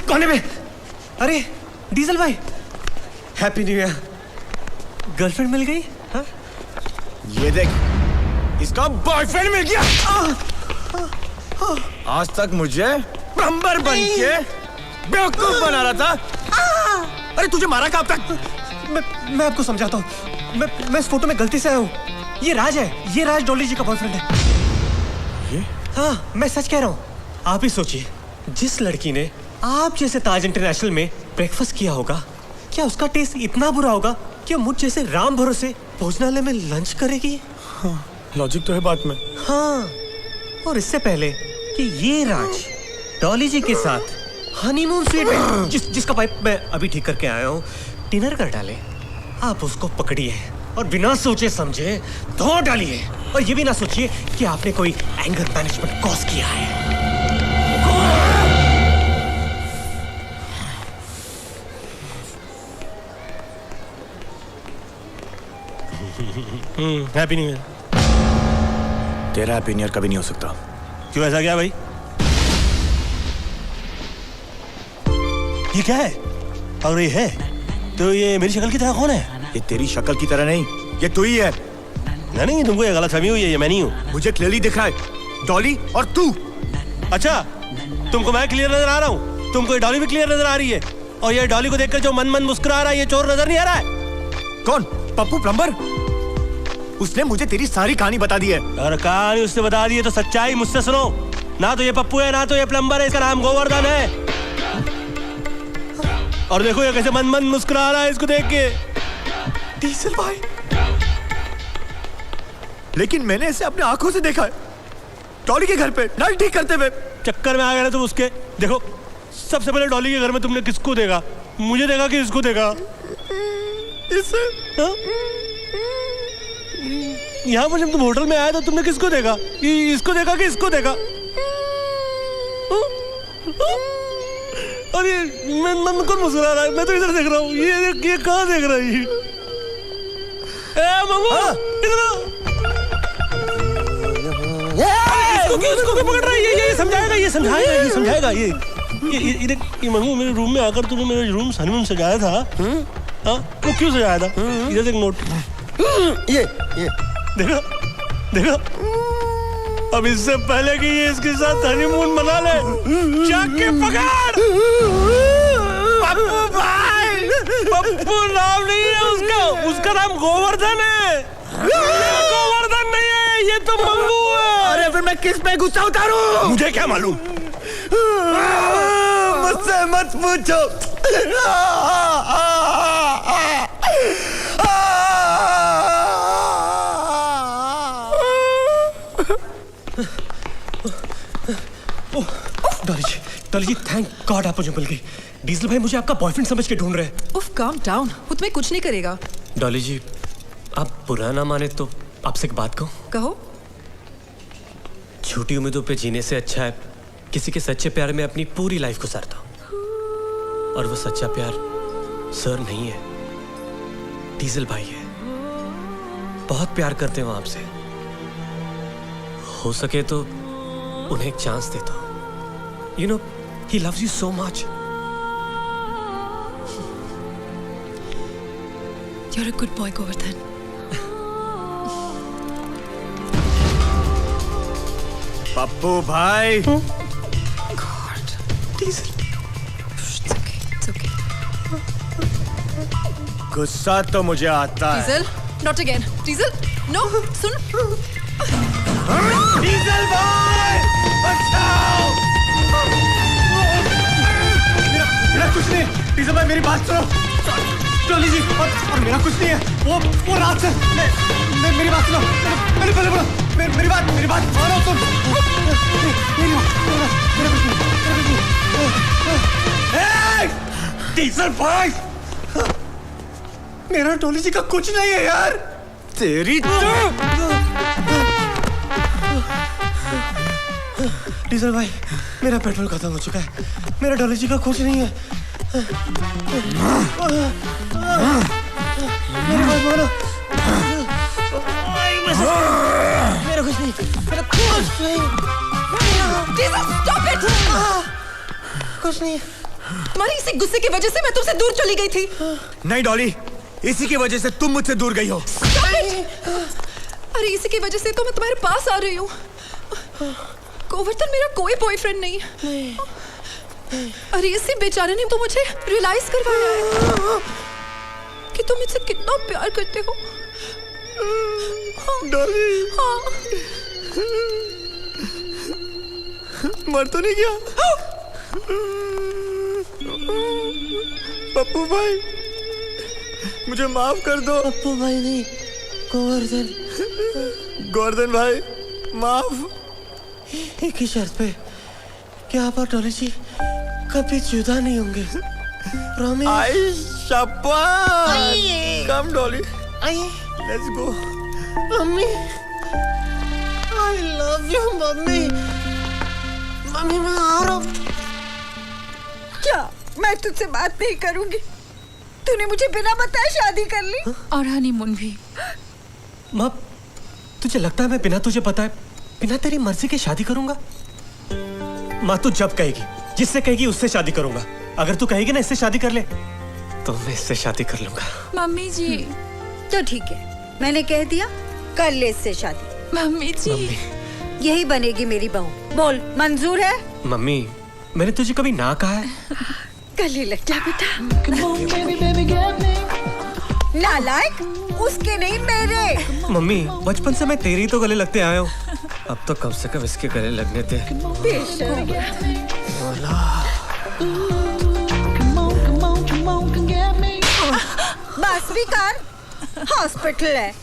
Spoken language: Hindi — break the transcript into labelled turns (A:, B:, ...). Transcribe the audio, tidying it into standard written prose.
A: कोने में। अरे डीजल भाई, हैप्पी न्यू ईयर। गर्लफ्रेंड मिल गई? हाँ?
B: ये देख, इसका बॉयफ्रेंड मिल गया। आज तक मुझे प्लम्बर बन के बेवकूफ बना रहा था। अरे तुझे मारा कब तक?
A: मैं आपको समझाता हूँ। मैं इस फोटो में गलती से आया हूँ। ये राज है, ये राज डॉली जी का बॉयफ्रेंड है।
B: ये?
A: हाँ, मैं सच कह रहा हूँ। आप ही सोचिए, जिस लड़की ने आप जैसे ताज इंटरनेशनल में ब्रेकफास्ट किया होगा, क्या उसका टेस्ट इतना बुरा होगा कि मुझ जैसे राम भरोसे भोजनालय में लंच करेगी?
B: हाँ, लॉजिक तो है बात में।
A: हाँ, और इससे पहले कि ये राज डॉली जी के साथ हनीमून स्वीट में जिसका पाइप मैं अभी ठीक करके आया हूँ डिनर कर डाले, आप उसको पकड़िए और बिना सोचे समझे धो डालिए। और ये भी ना सोचिए कि आपने कोई एंगर मैनेजमेंट कॉज किया है। Happy new year.
B: तेरा हैप्पी न्यू ईयर कभी नहीं हो सकता।
A: क्यों, ऐसा क्या भाई? ये क्या है? और ये है तो ये मेरी शक्ल की तरह कौन है?
B: ये तेरी शक्ल की तरह नहीं, ये तू ही है।
A: नहीं, तुमको ये गलतफहमी हुई है, ये मैं नहीं हूँ।
B: मुझे क्लियरली दिख रहा है, डॉली और तू।
A: अच्छा, तुमको मैं क्लियर नजर आ रहा हूँ, तुमको ये डॉली भी क्लियर नजर आ रही है। और ये डॉली को देखकर जो मन मुस्कुरा रहा है, ये चोर नजर नहीं आ रहा है?
B: कौन? पप्पू प्लम्बर? उसने मुझे तेरी सारी कहानी बता दी है।
A: और कहानी उसने बता दी है तो सच्चाई मुझसे सुनो। ना तो ये पप्पू है, ना तो ये प्लम्बर है, इसका नाम गोवर्धन है। और देखो ये कैसे मन मुस्कुरा रहा है इसको देख के। डीजल भाई,
B: लेकिन मैंने इसे अपने आंखों से देखा है, डॉली के घर पे नल ठीक करते हुए।
A: चक्कर में आ गए ना तुम उसके। देखो, सबसे पहले डॉली के घर में तुमने किसको देखा? मुझे देखा कि इसको देखा?
B: इसे।
A: यहाँ पर जब तुम होटल में आए तो तुमने किसको देखा? इसको देखा कि इसको देखा? अरे मैं कौन मुस्कुरा रहा है? मैं तो इधर देख रहा हूँ। ये कहाँ देख रहा है? मंगू, इधर आओ। इसको क्यों पकड़ रहा है? ये समझाएगा। ये मंगू, मेरे रूम में आकर तूने मेरा रूम हनीमून सजाया था। हाँ, वो क्यों सजाया था? इधर देख नोट। ये देखो। अब इससे पहले कि ये इसके साथ हनीमून मना ले, जाके पकड़। पप्पू भाई, पप्पू नाम नहीं है उसका नाम गोवर्धन है। ये गोवर्धन नहीं है, ये तो मंगू है।
B: अरे फिर मैं किस पे गुस्सा उतारूं?
A: मुझे क्या मालूम?
B: मुझसे मत पूछो।
A: डॉली जी, थैंक गॉड आप मुझे मिल गई। डीजल भाई मुझे आपका बॉयफ्रेंड समझ के ढूंढ रहे हैं।
C: उफ, काम डाउन, वो तुम्हें कुछ नहीं करेगा।
A: डॉली जी, आप बुरा ना माने तो आपसे एक बात कहूं?
C: कहो।
A: झूठी उम्मीदों पे जीने से अच्छा है किसी के सच्चे प्यार में अपनी पूरी लाइफ गुजारता हूं। और वो सच्चा प्यार सर नहीं है, डीजल भाई है। बहुत प्यार करते हो आपसे। हो सके तो उन्हें एक चांस देता हूं। You know, he loves you so much.
C: You're a good boy, Govardhan.
B: Pappu भाई।
C: God.
A: Diesel.
C: It's okay.
B: गुस्सा तो मुझे आता है।
C: Diesel, not again. Diesel, no, soon.
B: Diesel भाई, बचाओ! मेरा कुछ नहीं। डीजल भाई मेरी बात सुनो। डॉली जी, और मेरा कुछ नहीं है। वो रात से मेरी बात सुनो। पहले बोलो। मेरी बात मानो तुम। मेरा कुछ नहीं। डीजल भाई, मेरा डॉली जी का कुछ नहीं है यार। तेरी
A: डीजल भाई, मेरा पेट्रोल खत्म हो चुका है। मेरा डॉली जी का कुछ नहीं है। मेरी बात मानो। मेरा कुछ नहीं।
C: Jesus, stop it!
A: कुछ नहीं।
C: तुम्हारी इसी गुस्से की वजह से मैं तुमसे दूर चली गई थी।
B: नहीं डॉली, इसी की वजह से तुम मुझसे दूर गई हो।
C: अरे इसी की वजह से तो मैं तुम्हारे पास आ रही हूँ। गोवर्धन मेरा कोई बॉयफ्रेंड नहीं है। अरे इसी बेचारे ने तो मुझे रियलाइज करवाया है कि तुम मुझसे कितना प्यार करते हो।
B: डॉली,
C: हाँ।
B: मर तो नहीं गया? पप्पू भाई, मुझे माफ कर दो।
A: पप्पू भाई नहीं, गोवर्धन।
B: गोवर्धन भाई, माफ।
A: एक ही शर्त पे कि आप और डॉली जी कभी जुदा नहीं होंगे। प्रॉमिस।
B: आई शाबाश। कम डॉली,
A: आइए।
B: Let's go.
A: Mummy, I love you mummy. Mummy मैं आ रहा हूँ।
D: क्या मैं तुझसे बात नहीं करूंगी? तूने मुझे बिना बताए शादी कर ली।
C: और हनीमून भी।
A: माँ, तुझे लगता है मैं बिना तुझे बताए, बिना तेरी मर्जी के शादी करूंगा? माँ तू जब कहेगी, जिससे कहेगी उससे शादी करूंगा। अगर तू कहेगी ना इससे शादी कर ले, तो मैं इससे शादी कर लूंगा।
C: मम्मी जी।
D: तो ठीक है, मैंने कह दिया, कर ले इससे शादी।
C: मम्मी जी।
D: यही बनेगी मेरी बहू। बोल, मंजूर है?
A: मम्मी, मैंने तुझे कभी ना कहा है?
D: गले लग जा बेटा। नालायक, उसके नहीं मेरे।
A: मम्मी, बचपन से मैं तेरे ही तो गले लगते आया हूँ। अब तो कम से कम इसके गले लगने थे।
D: बेशर्म। बस भी कर, हॉस्पिटल है।